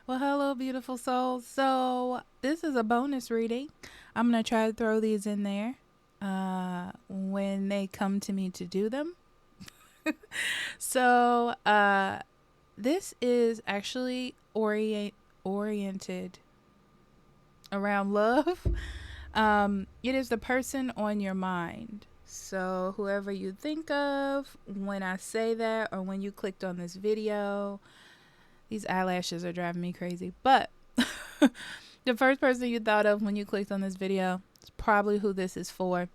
Well, hello, beautiful souls. So, this is a bonus reading. I'm going to try to throw these in there when they come to me to do them. So, this is actually oriented around love. It is the person on your mind. So, whoever you think of when I say that, or when you clicked on this video, these eyelashes are driving me crazy. But the first person you thought of when you clicked on this video is probably who this is for.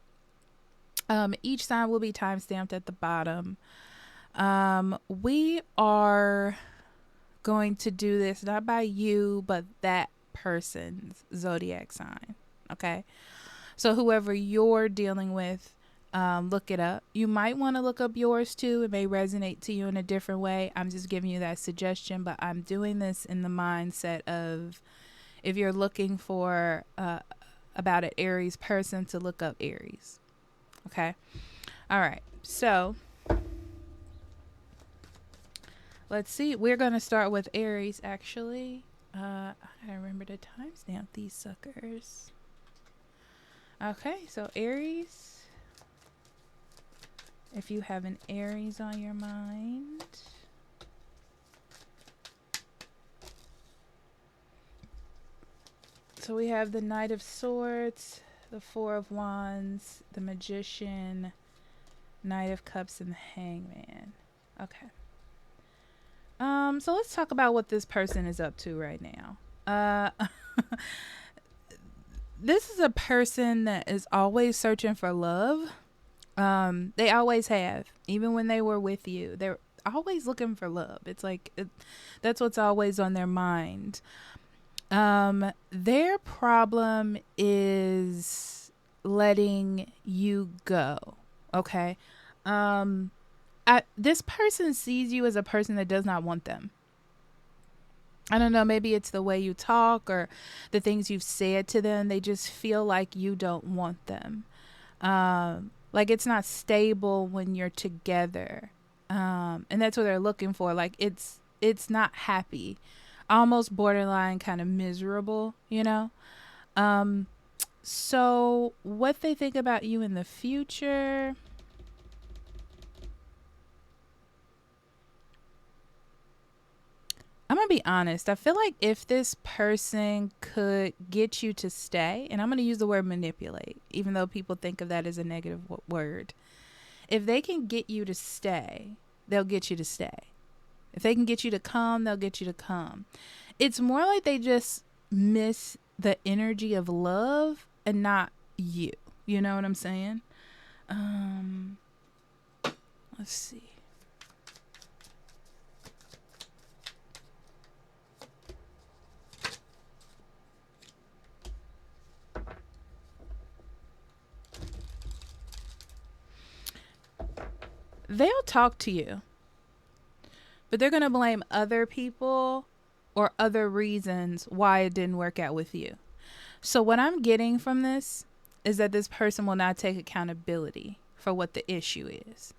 Each sign will be time stamped at the bottom. We are going to do this not by you, but that person's zodiac sign. Okay. So whoever you're dealing with, look it up. You might want to look up yours too. It may resonate to you in a different way. I'm just giving you that suggestion, but I'm doing this in the mindset of if you're looking for about an Aries person, to look up Aries. Okay. All right. So let's see. We're going to start with Aries, actually. I gotta remember to timestamp these suckers. Okay. So Aries. If you have an Aries on your mind. So we have the Knight of Swords, the Four of Wands, the Magician, Knight of Cups, and the Hangman. Okay. So let's talk about what this person is up to right now. This is a person that is always searching for love. They always have, even when they were with you. They're always looking for love. It's like that's what's always on their mind. Their problem is letting you go. Okay. This person sees you as a person that does not want them. I don't know, maybe it's the way you talk or the things you've said to them. They just feel like you don't want them. Like it's not stable when you're together. And that's what they're looking for. Like it's not happy. Almost borderline kind of miserable, you know? So what they think about you in the future, I'm going to be honest. I feel like if this person could get you to stay, and I'm going to use the word manipulate, even though people think of that as a negative word. If they can get you to stay, they'll get you to stay. If they can get you to come, they'll get you to come. It's more like they just miss the energy of love and not you. You know what I'm saying? Let's see. They'll talk to you, but they're going to blame other people or other reasons why it didn't work out with you. So what I'm getting from this is that this person will not take accountability for what the issue is,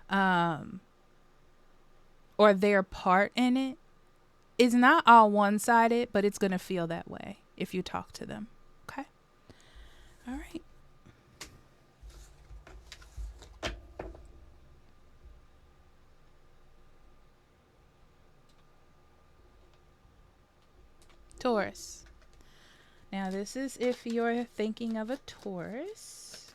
or their part in it. It's not all one-sided, but it's going to feel that way if you talk to them. Okay? All right. Taurus. Now, this is if you're thinking of a Taurus.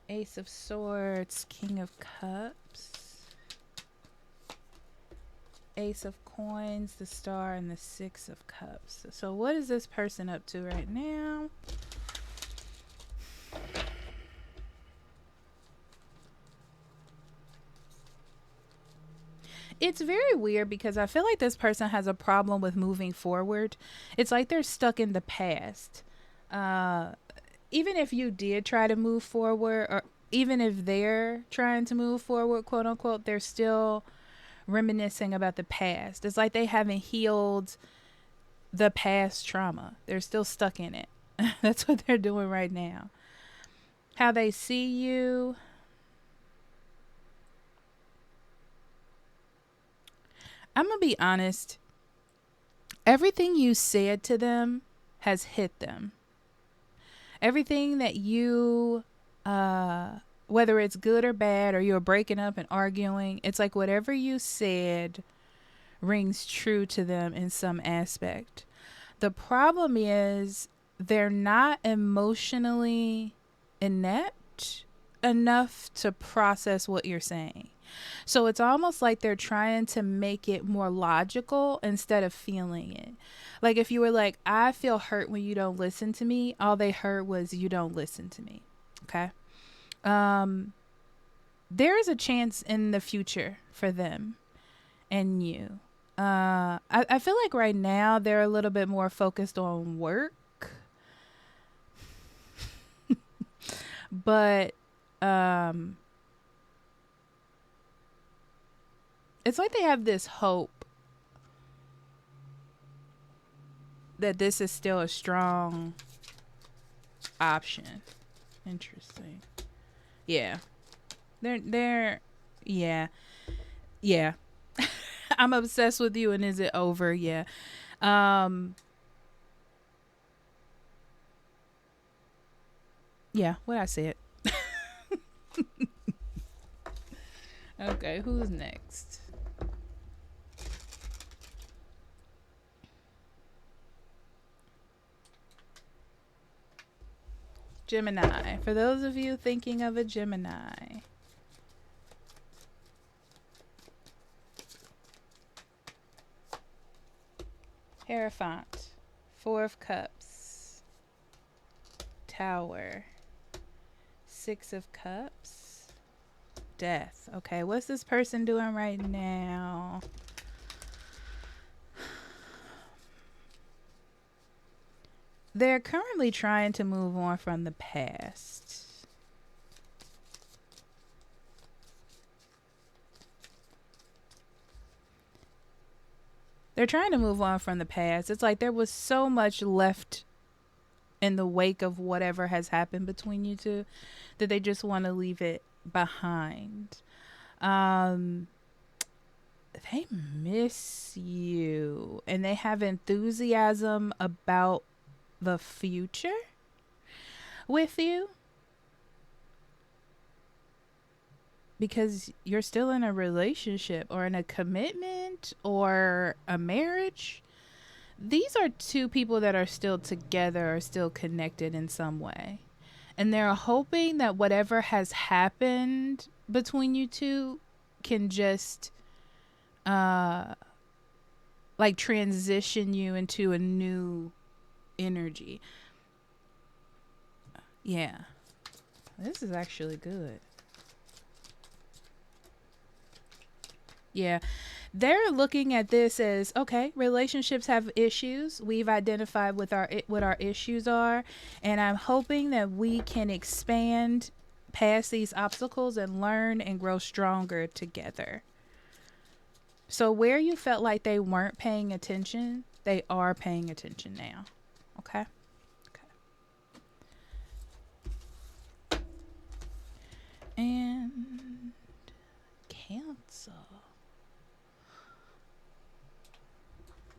Ace of Swords, King of Cups, Ace of Coins, the Star, and the Six of Cups. So what is this person up to right now? It's very weird because I feel like this person has a problem with moving forward. It's like they're stuck in the past. Even if you did try to move forward, or even if they're trying to move forward, quote unquote, they're still reminiscing about the past. It's like they haven't healed the past trauma. They're still stuck in it. That's what they're doing right now. How they see you, I'm going to be honest. Everything you said to them has hit them. Everything that you, whether it's good or bad, or you're breaking up and arguing, it's like whatever you said rings true to them in some aspect. The problem is they're not emotionally inept enough to process what you're saying. So it's almost like they're trying to make it more logical instead of feeling it. Like if you were like, I feel hurt when you don't listen to me, all they heard was you don't listen to me. Okay. There is a chance in the future for them and you. I feel like right now they're a little bit more focused on work. But it's like they have this hope that this is still a strong option. Interesting. Yeah. They're yeah. Yeah. I'm obsessed with you and is it over? Yeah. Yeah, what I said. Okay, who's next? Gemini. For those of you thinking of a Gemini. Hierophant. Four of Cups. Tower. Six of Cups. Death. Okay, what's this person doing right now? They're currently trying to move on from the past. They're trying to move on from the past. It's like there was so much left in the wake of whatever has happened between you two that they just want to leave it behind. They miss you and they have enthusiasm about the future with you because you're still in a relationship or in a commitment or a marriage. These are two people that are still together or still connected in some way. And they're hoping that whatever has happened between you two can just like transition you into a new energy. Yeah. This is actually good. Yeah. They're looking at this as, okay, relationships have issues. We've identified what our issues are, and I'm hoping that we can expand past these obstacles and learn and grow stronger together. So where you felt like they weren't paying attention, they are paying attention now. Okay? Okay. And Cancer.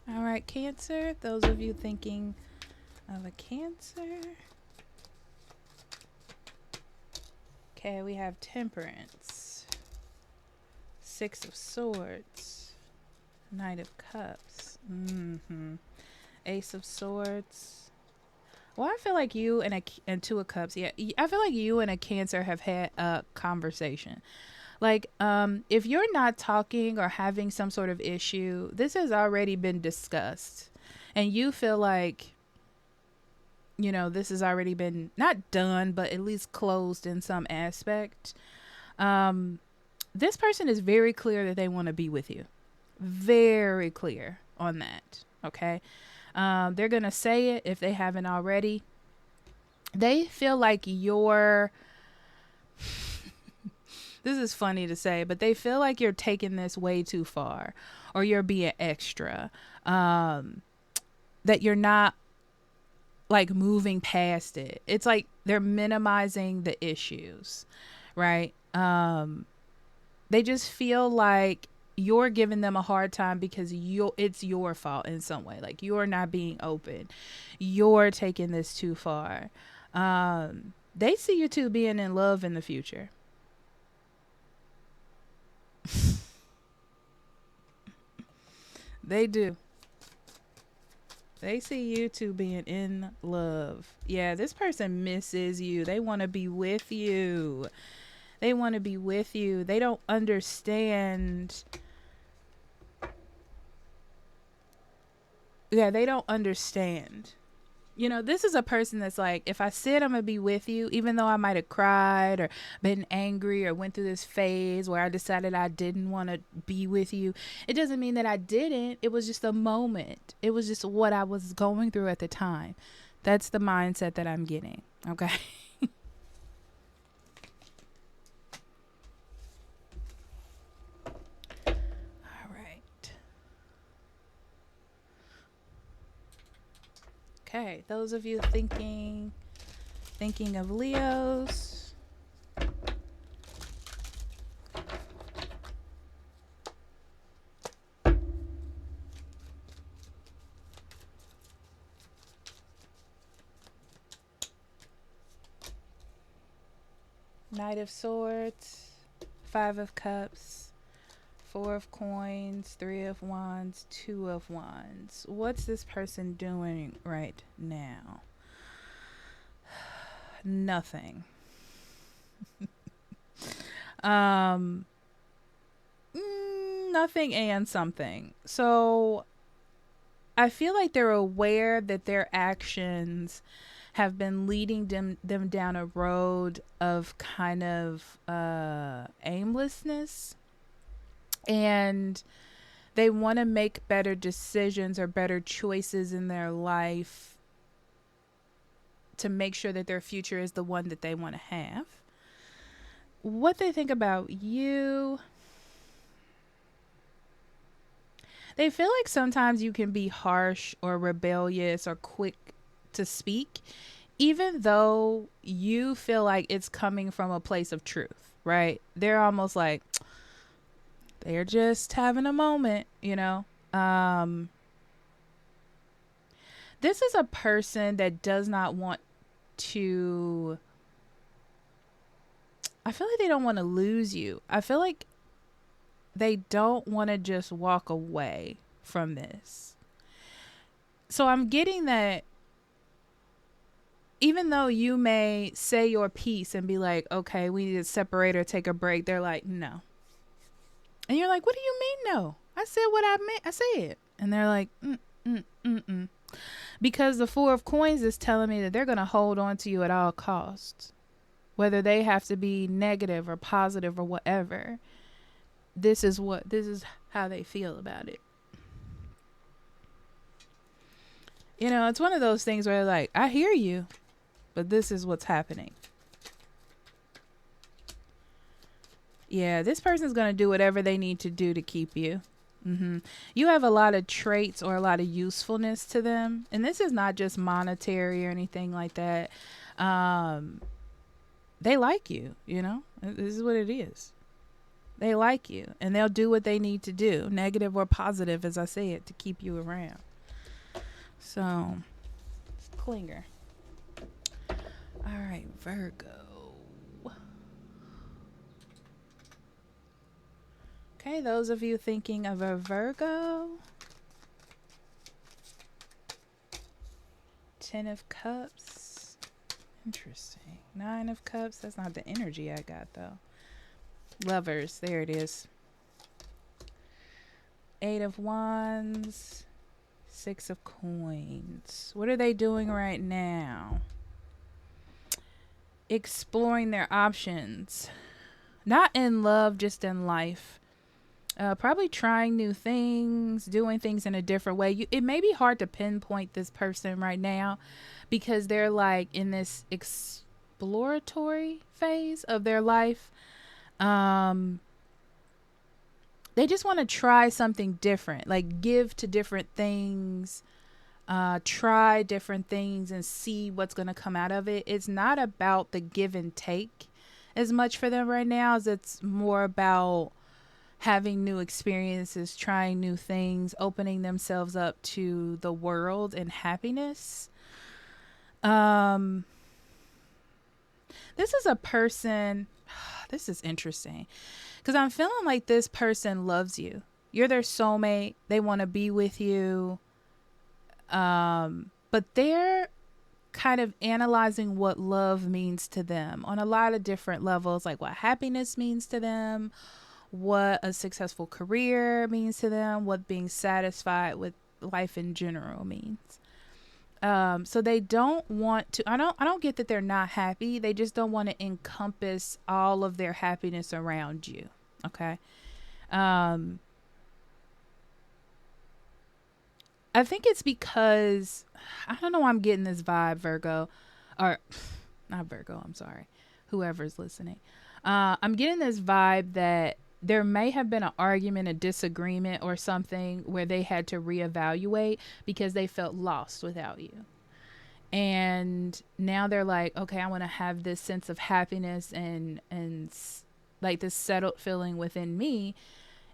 All right, Cancer. Those of you thinking of a Cancer. Okay, we have Temperance. Six of Swords. Knight of Cups. Ace of Swords. Well, I feel like you and Two of Cups. Yeah, I feel like you and a Cancer have had a conversation. Like, if you're not talking or having some sort of issue, this has already been discussed. And you feel like, you know, this has already been not done, but at least closed in some aspect. This person is very clear that they want to be with you. Very clear on that. Okay. They're going to say it if they haven't already. They feel like you're... This is funny to say, but they feel like you're taking this way too far or you're being extra. That you're not like moving past it. It's like they're minimizing the issues, right? They just feel like you're giving them a hard time because it's your fault in some way. Like, you're not being open. You're taking this too far. They see you two being in love in the future. They do. They see you two being in love. Yeah, this person misses you. They want to be with you. They want to be with you. They don't understand. Yeah, they don't understand. You know, this is a person that's like, if I said I'm going to be with you, even though I might have cried or been angry or went through this phase where I decided I didn't want to be with you, it doesn't mean that I didn't. It was just a moment. It was just what I was going through at the time. That's the mindset that I'm getting. Okay. All right. Okay. Those of you thinking of Leos. Knight of Swords, Five of Cups, Four of Coins, Three of Wands, Two of Wands. What's this person doing right now? Nothing. Nothing and something. So I feel like they're aware that their actions have been leading them down a road of kind of aimlessness, and they want to make better decisions or better choices in their life to make sure that their future is the one that they want to have. What they think about you, they feel like sometimes you can be harsh or rebellious or quick to speak, even though you feel like it's coming from a place of truth, right? They're almost like, they're just having a moment, you know? This is a person that does not want to, I feel like they don't want to lose you. I feel like they don't want to just walk away from this. So I'm getting that even though you may say your piece and be like, okay, we need to separate or take a break, they're like, no. And you're like, what do you mean no? I said what I meant. I said. And they're like, because the Four of Coins is telling me that they're going to hold on to you at all costs. Whether they have to be negative or positive or whatever. This is how they feel about it. You know, it's one of those things where like, I hear you, but this is what's happening. Yeah, this person's going to do whatever they need to do to keep you. You have a lot of traits or a lot of usefulness to them. And this is not just monetary or anything like that. They like you, you know. This is what it is. They like you. And they'll do what they need to do, negative or positive, as I said, to keep you around. So, clinger. All right, Virgo. Okay, those of you thinking of a Virgo. 10 of Cups. Interesting. 9 of Cups. That's not the energy I got, though. Lovers. There it is. 8 of Wands. 6 of Coins. What are they doing right now? Exploring their options. Not in love, just in life. Probably trying new things, doing things in a different way. It may be hard to pinpoint this person right now because they're like in this exploratory phase of their life. They just want to try something different, like give to different things, try different things and see what's going to come out of it. It's not about the give and take as much for them right now as it's more about having new experiences, trying new things, opening themselves up to the world and happiness. Um, this is a person, this is interesting because I'm feeling like this person loves you. You're their soulmate. They want to be with you. But they're kind of analyzing what love means to them on a lot of different levels, like what happiness means to them, what a successful career means to them, what being satisfied with life in general means. So they don't want to, I don't get that they're not happy. They just don't want to encompass all of their happiness around you. Okay. I think it's because I don't know why I'm getting this vibe, Virgo, or not Virgo, I'm sorry, whoever's listening. I'm getting this vibe that there may have been an argument, a disagreement, or something where they had to reevaluate because they felt lost without you. And now they're like, okay, I want to have this sense of happiness and like this settled feeling within me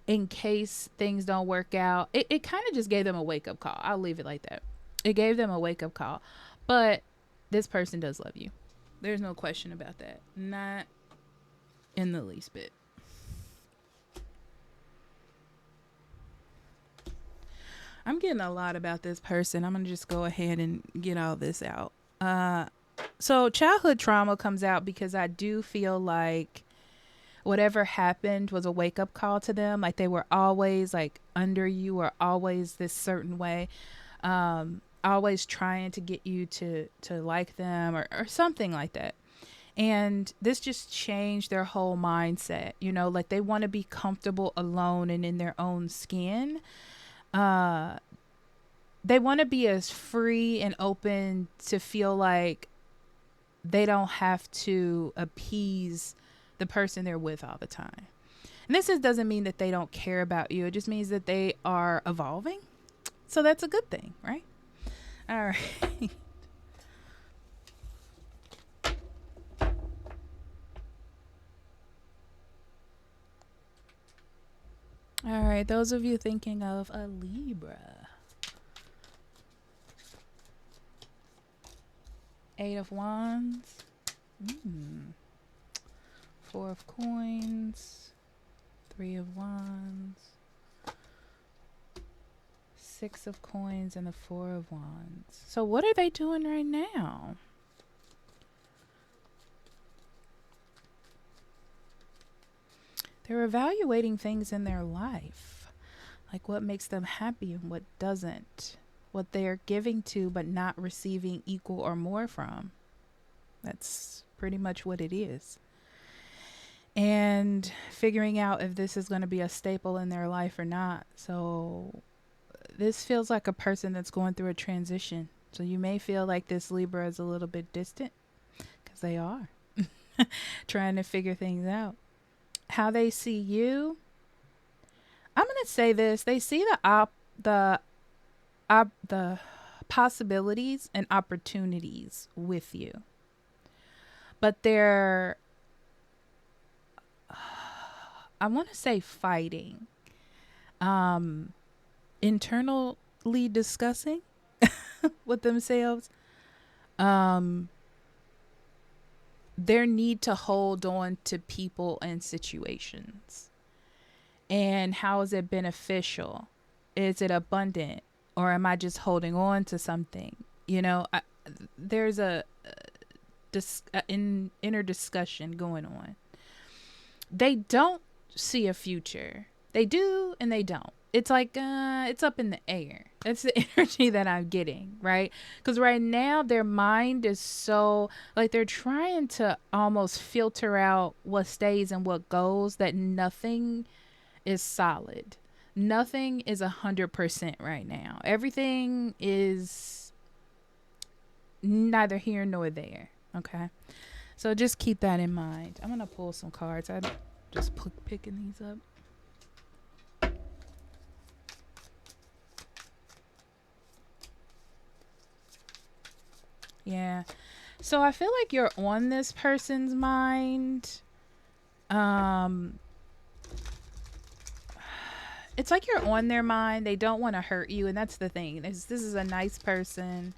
in case things don't work out. It kind of just gave them a wake up call. I'll leave it like that. It gave them a wake up call. But this person does love you. There's no question about that. Not in the least bit. I'm getting a lot about this person. I'm going to just go ahead and get all this out. So childhood trauma comes out because I do feel like whatever happened was a wake up call to them. Like they were always like under you or always this certain way. Always trying to get you to like them or something like that. And this just changed their whole mindset. You know, like they want to be comfortable alone and in their own skin. They want to be as free and open to feel like they don't have to appease the person they're with all the time. And this doesn't mean that they don't care about you. It just means that they are evolving. So that's a good thing, right? All right. All right. Those of you thinking of a Libra. 8 of Wands. 4 of Coins. 3 of Wands. 6 of Coins and the 4 of Wands. So what are they doing right now? They're evaluating things in their life. Like what makes them happy and what doesn't. What they're giving to but not receiving equal or more from. That's pretty much what it is. And figuring out if this is going to be a staple in their life or not. So this feels like a person that's going through a transition. So you may feel like this Libra is a little bit distant because they are trying to figure things out. How they see you, I'm going to say this. They see the possibilities and opportunities with you. But they're, I want to say fighting. Internally discussing with themselves. Their need to hold on to people and situations. And how is it beneficial? Is it abundant? Or am I just holding on to something? You know, there's a inner discussion going on. They don't see a future. They do and they don't. It's like it's up in the air. That's the energy that I'm getting, right? Because right now their mind is so like they're trying to almost filter out what stays and what goes, that nothing is solid. Nothing is 100% right now. Everything is neither here nor there. Okay. So just keep that in mind. I'm going to pull some cards. I'm just picking these up. Yeah. So I feel like you're on this person's mind. it's like you're on their mind. They don't want to hurt you, and that's the thing. This is a nice person.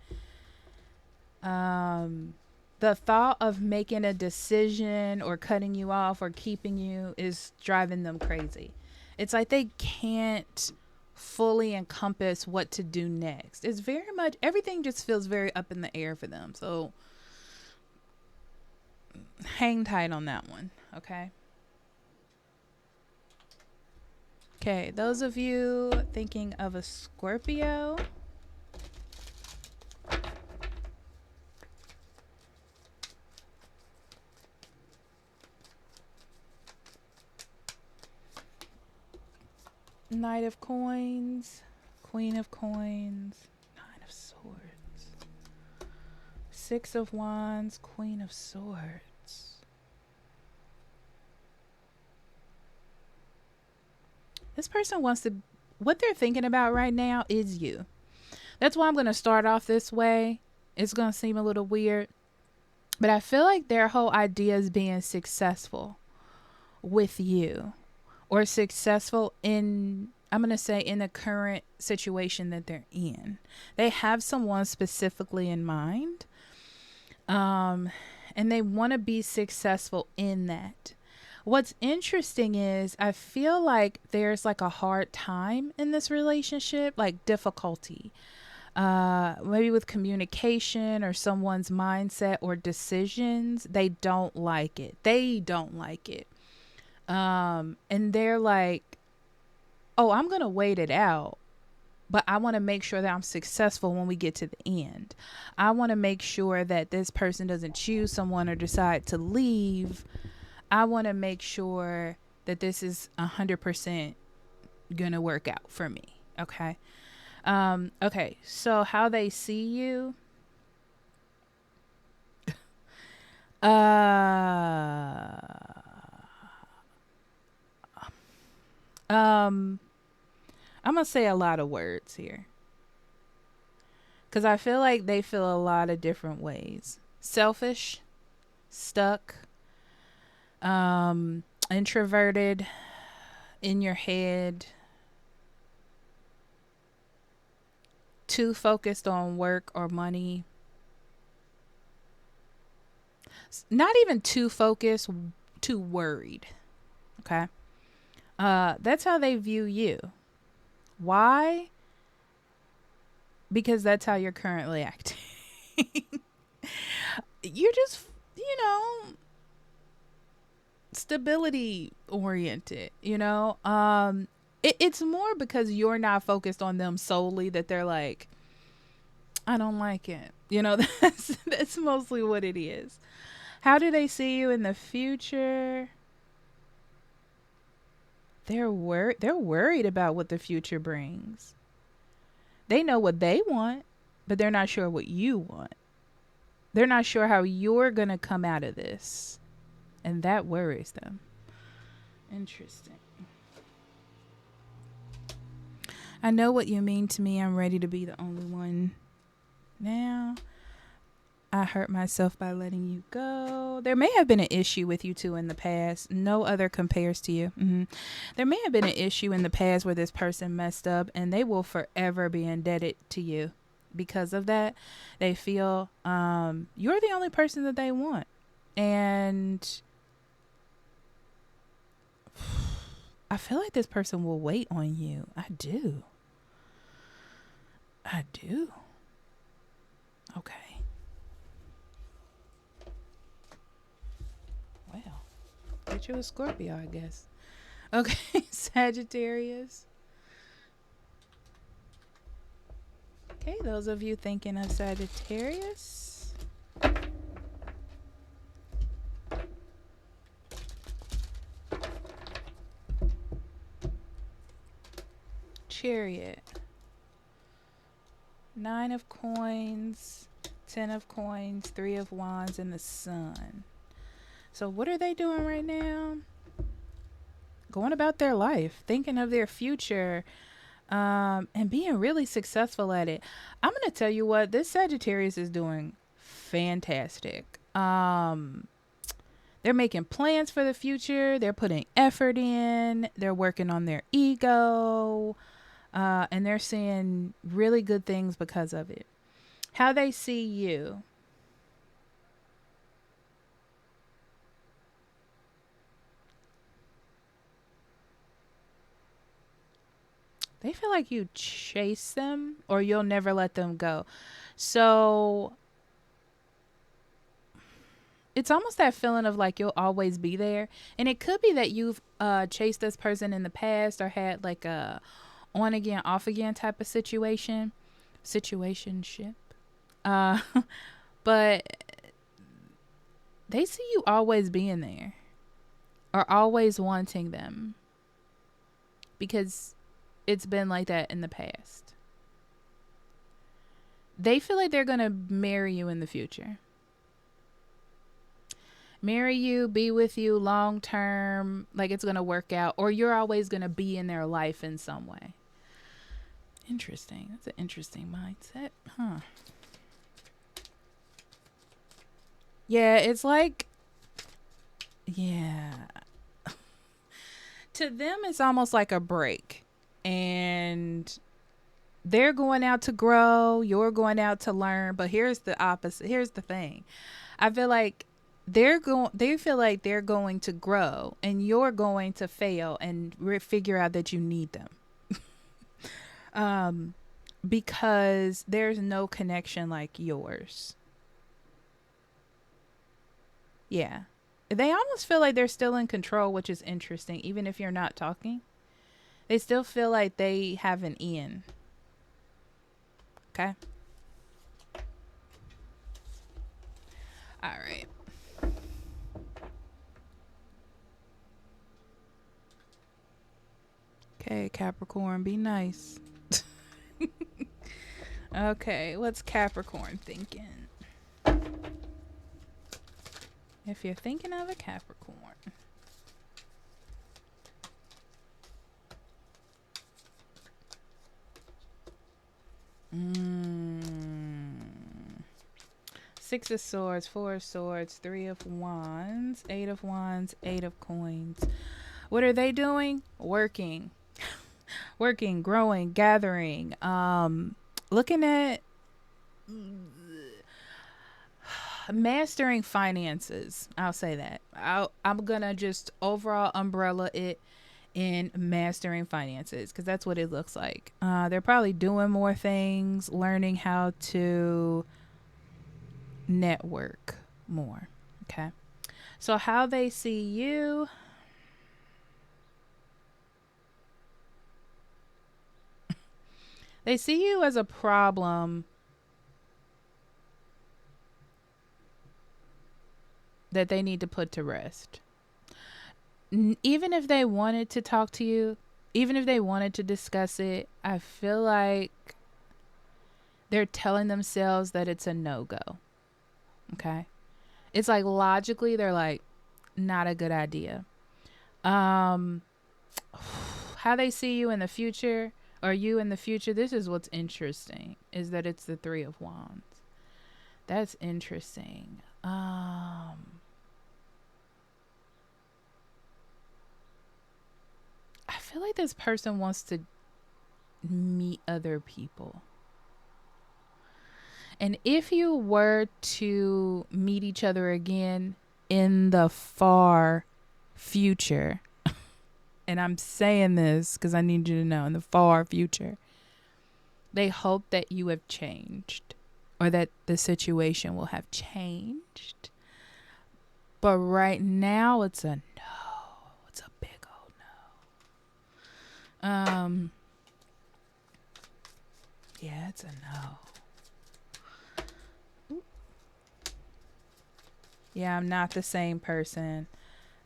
The thought of making a decision or cutting you off or keeping you is driving them crazy. It's like they can't fully encompass what to do next. It's very much, everything just feels very up in the air for them. So hang tight on that one, okay? Okay, those of you thinking of a Scorpio, Knight of Coins, Queen of Coins, Nine of Swords, Six of Wands, Queen of Swords. This person wants to, what they're thinking about right now is you. That's why I'm going to start off this way. It's going to seem a little weird, but I feel like their whole idea is being successful with you, or successful in, I'm going to say, in the current situation that they're in. They have someone specifically in mind, and they want to be successful in that. What's interesting is I feel like there's like a hard time in this relationship, like difficulty, maybe with communication or someone's mindset or decisions. They don't like it. And they're like, oh, I'm going to wait it out, but I want to make sure that I'm successful when we get to the end. I want to make sure that this person doesn't choose someone or decide to leave. I want to make sure that this is 100% going to work out for me. Okay. Okay. So how they see you, I'm going to say a lot of words here, because I feel like they feel a lot of different ways. Selfish, stuck, introverted, in your head, too focused on work or money. Not even too focused, too worried. Okay. That's how they view you. Why? Because that's how you're currently acting. You're just, stability oriented, it's more because you're not focused on them solely that they're like, I don't like it. That's mostly what it is. How do they see you in the future? They're worried about what the future brings. They know what they want, but they're not sure what you want. They're not sure how you're going to come out of this. And that worries them. Interesting. I know what you mean to me. I'm ready to be the only one now. I hurt myself by letting you go. There may have been an issue with you two in the past. No other compares to you. There may have been an issue in the past where this person messed up, and they will forever be indebted to you because of that. They feel you're the only person that they want. And I feel like this person will wait on you. I do. Okay. Well, get you a Scorpio, I guess. Okay, Sagittarius. Okay, those of you thinking of Sagittarius. Chariot. 9 of Coins, 10 of Coins, 3 of Wands, and the Sun. So what are they doing right now? Going about their life, thinking of their future, and being really successful at it. I'm going to tell you what, this Sagittarius is doing fantastic. They're making plans for the future. They're putting effort in. They're working on their ego. And they're seeing really good things because of it. How they see you. They feel like you chase them or you'll never let them go. So it's almost that feeling of like you'll always be there. And it could be that you've chased this person in the past or had like a on again, off again type of situationship. Uh, but they see you always being there or always wanting them because it's been like that in the past. They feel like they're going to marry you in the future. Marry you, be with you long term, like it's going to work out, or you're always going to be in their life in some way. Interesting. That's an interesting mindset. Huh. Yeah, it's like, yeah. To them, it's almost like a break. And they're going out to grow, you're going out to learn. But here's the opposite. Here's the thing. I feel like they feel like they're going to grow and you're going to fail and figure out that you need them. Because there's no connection like yours. Yeah. They almost feel like they're still in control, which is interesting. Even if you're not talking, they still feel like they have an in. Okay. All right. Okay, Capricorn, be nice. Okay, what's Capricorn thinking? If you're thinking of a Capricorn. Six of Swords, Four of Swords, Three of Wands, Eight of Wands, Eight of Coins. What are they doing? Working. Working, growing, gathering, looking at mastering finances. I'll say that. I'm gonna just overall umbrella it in mastering finances because that's what it looks like. They're probably doing more things, learning how to network more. Okay. So how they see you. They see you as a problem that they need to put to rest. Even if they wanted to talk to you, even if they wanted to discuss it, I feel like they're telling themselves that it's a no-go. Okay? It's like logically they're like, not a good idea. How they see you in the future, or you in the future, this is what's interesting, is that it's the Three of Wands. That's interesting. I feel like this person wants to meet other people. And if you were to meet each other again in the far future, and I'm saying this because I need you to know, in the far future, they hope that you have changed or that the situation will have changed. But right now, it's a no. It's a big old no. Yeah, it's a no. Yeah, I'm not the same person.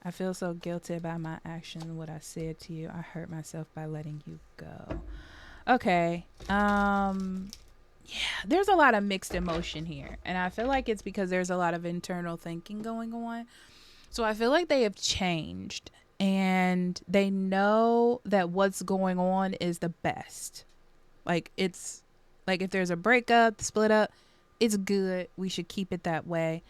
I feel so guilty about my action, what I said to you. I hurt myself by letting you go. Okay. Yeah, there's a lot of mixed emotion here. And I feel like it's because there's a lot of internal thinking going on. So I feel like they have changed. And they know that what's going on is the best. Like, it's like if there's a breakup, split up, it's good. We should keep it that way.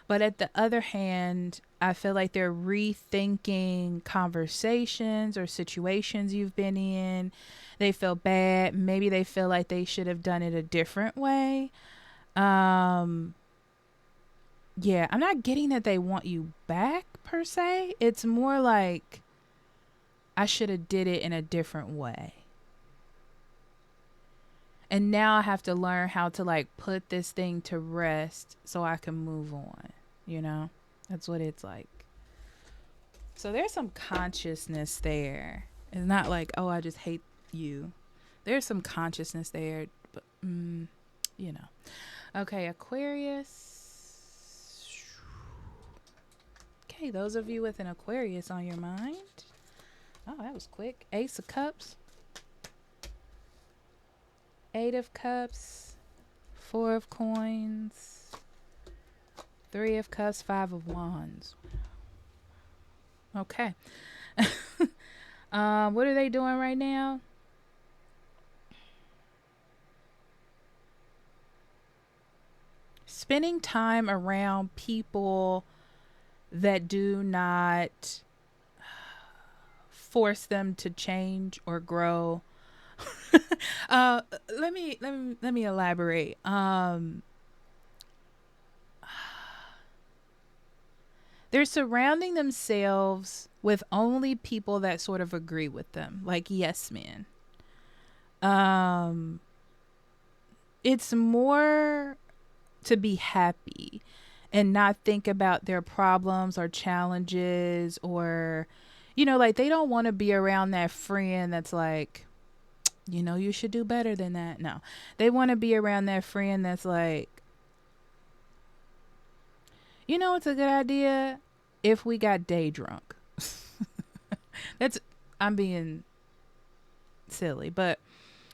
But at the other hand, I feel like they're rethinking conversations or situations you've been in. They feel bad. Maybe they feel like they should have done it a different way. Um, yeah, I'm not getting that they want you back per se. It's more like I should have did it in a different way. And now I have to learn how to like put this thing to rest so I can move on, you know? That's what it's like. So there's some consciousness there. It's not like, oh, I just hate you. There's some consciousness there, but you know. Okay, Aquarius. Okay, those of you with an Aquarius on your mind. Oh, that was quick. Ace of Cups. 8 of Cups. 4 of Coins. 3 of Cups. 5 of Wands. Okay. What are they doing right now? Spending time around people that do not force them to change or grow. Let me elaborate. They're surrounding themselves with only people that sort of agree with them, like yes men. It's more to be happy and not think about their problems or challenges, or you know, like they don't want to be around that friend that's like, you know, you should do better than that. No, they want to be around that friend that's like, you know, it's a good idea if we got day drunk. I'm being silly, but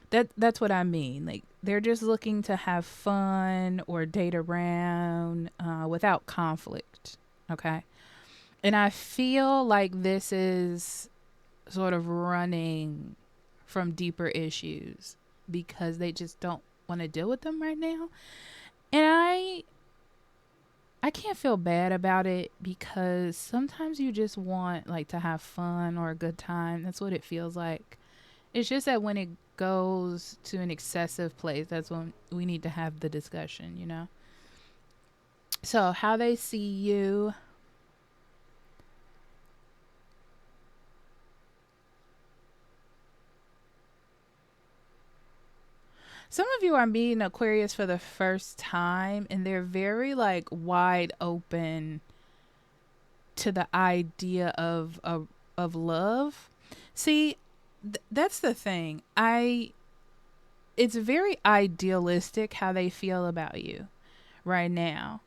that's what I mean. Like they're just looking to have fun or date around without conflict. Okay. And I feel like this is sort of running from deeper issues because they just don't want to deal with them right now. And I can't feel bad about it because sometimes you just want like to have fun or a good time. That's what it feels like. It's just that when it goes to an excessive place, that's when we need to have the discussion, you know? So how they see you. Some of you are meeting Aquarius for the first time and they're very like wide open to the idea of love. See, that's the thing. It's very idealistic how they feel about you right now.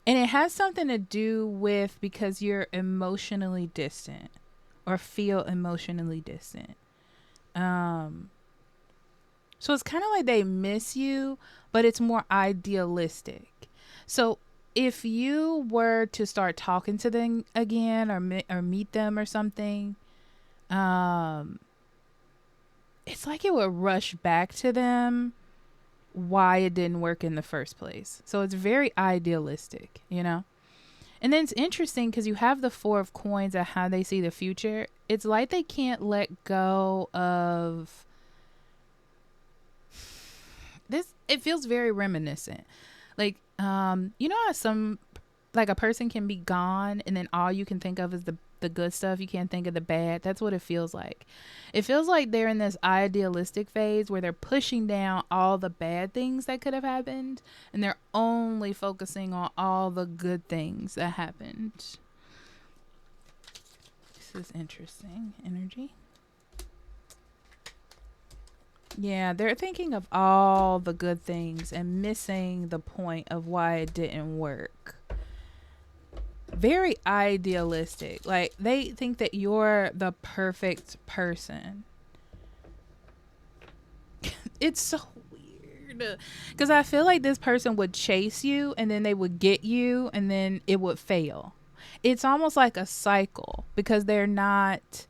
And it has something to do with because you're emotionally distant or feel emotionally distant. So it's kind of like they miss you, but it's more idealistic. So if you were to start talking to them again or meet them or something, it's like it would rush back to them why it didn't work in the first place. So it's very idealistic, you know? And then it's interesting because you have the 4 of Coins and how they see the future. It's like they can't let go of this. It feels very reminiscent. Like, you know how like a person can be gone and then all you can think of is the good stuff. You can't think of the bad. That's what it feels like. It feels like they're in this idealistic phase where they're pushing down all the bad things that could have happened and they're only focusing on all the good things that happened. This is interesting energy. Yeah, they're thinking of all the good things and missing the point of why it didn't work. Very idealistic. Like they think that you're the perfect person. It's so weird because I feel like this person would chase you and then they would get you and then it would fail. It's almost like a cycle because they're not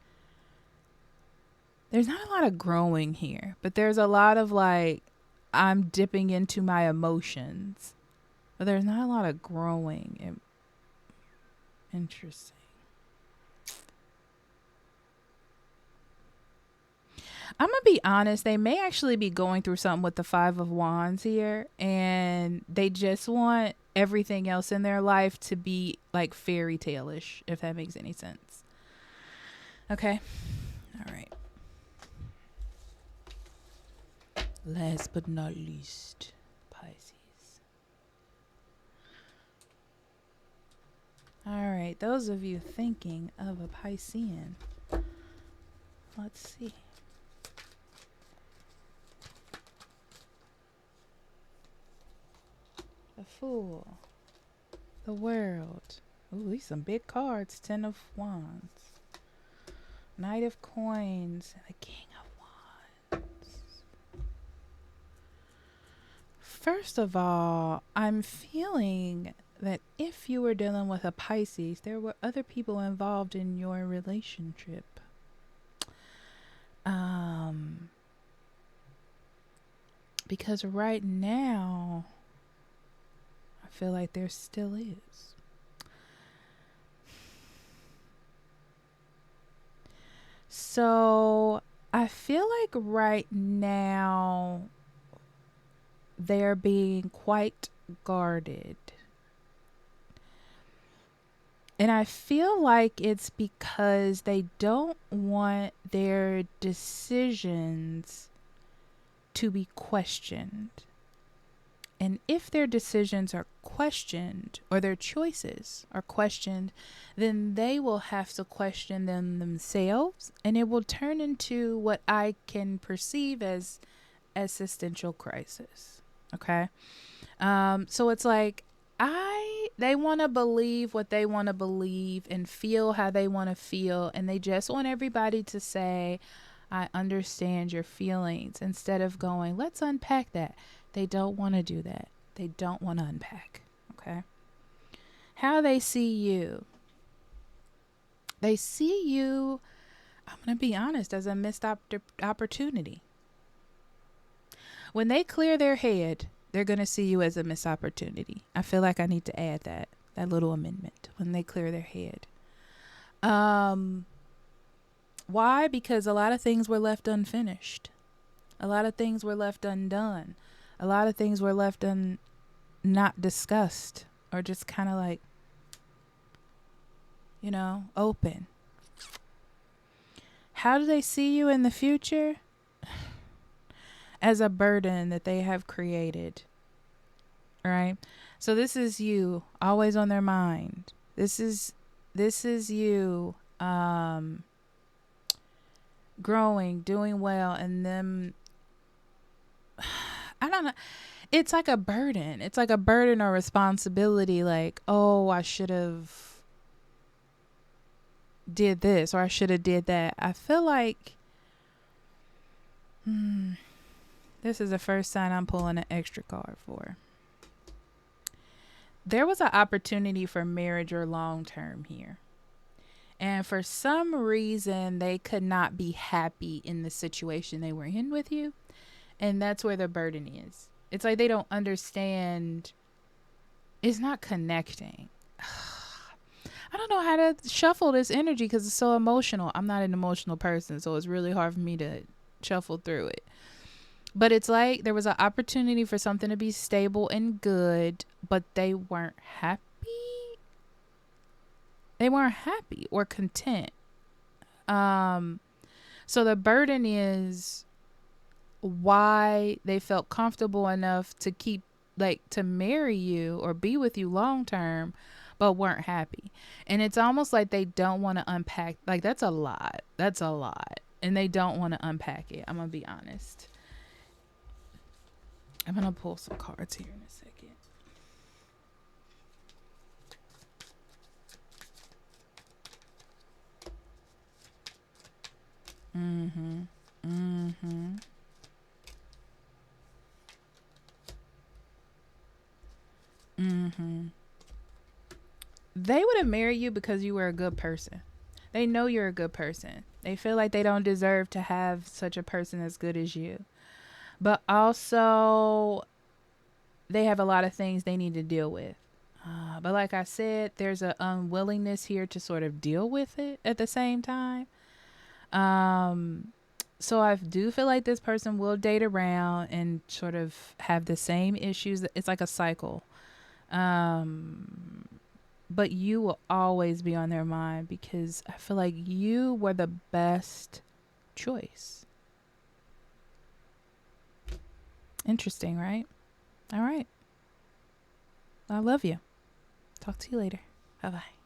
There's not a lot of growing here, but there's a lot of like, I'm dipping into my emotions. But there's not a lot of growing. Interesting. I'm going to be honest. They may actually be going through something with the Five of Wands here. And they just want everything else in their life to be like fairy tale-ish, if that makes any sense. Okay. All right. Last but not least, Pisces. All right. Those of you thinking of a Piscean, let's see. The Fool. The World. Ooh, these some big cards. 10 of Wands. Knight of Coins. And the King of Wands. First of all, I'm feeling that if you were dealing with a Pisces, there were other people involved in your relationship. Because right now, I feel like there still is. So I feel like right now they're being quite guarded. And I feel like it's because they don't want their decisions to be questioned. And if their decisions are questioned, or their choices are questioned, then they will have to question them themselves, and it will turn into what I can perceive as existential crisis. Okay? So it's like, they want to believe what they want to believe and feel how they want to feel, and they just want everybody to say, I understand your feelings, instead of going, let's unpack that. They don't want to do that. They don't want to unpack. Okay? How they see you. They see you, I'm going to be honest, as a missed opportunity. When they clear their head, they're going to see you as a missed opportunity. I feel like I need to add that little amendment, when they clear their head. Why? Because a lot of things were left unfinished. A lot of things were left undone. A lot of things were left not discussed, or just kind of like, open. How do they see you in the future? As a burden that they have created. All right? So this is you, always on their mind. This is you growing, doing well, and them, I don't know. It's like a burden. It's like a burden or responsibility, like, oh, I should have did this, or I should have did that. I feel like this is the first sign I'm pulling an extra card for. There was an opportunity for marriage or long term here. And for some reason, they could not be happy in the situation they were in with you. And that's where the burden is. It's like they don't understand. It's not connecting. I don't know how to shuffle this energy because it's so emotional. I'm not an emotional person, so it's really hard for me to shuffle through it. But it's like there was an opportunity for something to be stable and good, but they weren't happy. They weren't happy or content. So the burden is why they felt comfortable enough to keep, like, to marry you or be with you long term, but weren't happy. And it's almost like they don't want to unpack. Like, that's a lot. That's a lot. And they don't want to unpack it. I'm going to be honest. I'm going to pull some cards here in a second. They would have married you because you were a good person. They know you're a good person. They feel like they don't deserve to have such a person as good as you. But also, they have a lot of things they need to deal with. But like I said, there's an unwillingness here to sort of deal with it at the same time. So I do feel like this person will date around and sort of have the same issues. It's like a cycle. But you will always be on their mind because I feel like you were the best choice. Interesting, right? All right. I love you. Talk to you later. Bye-bye.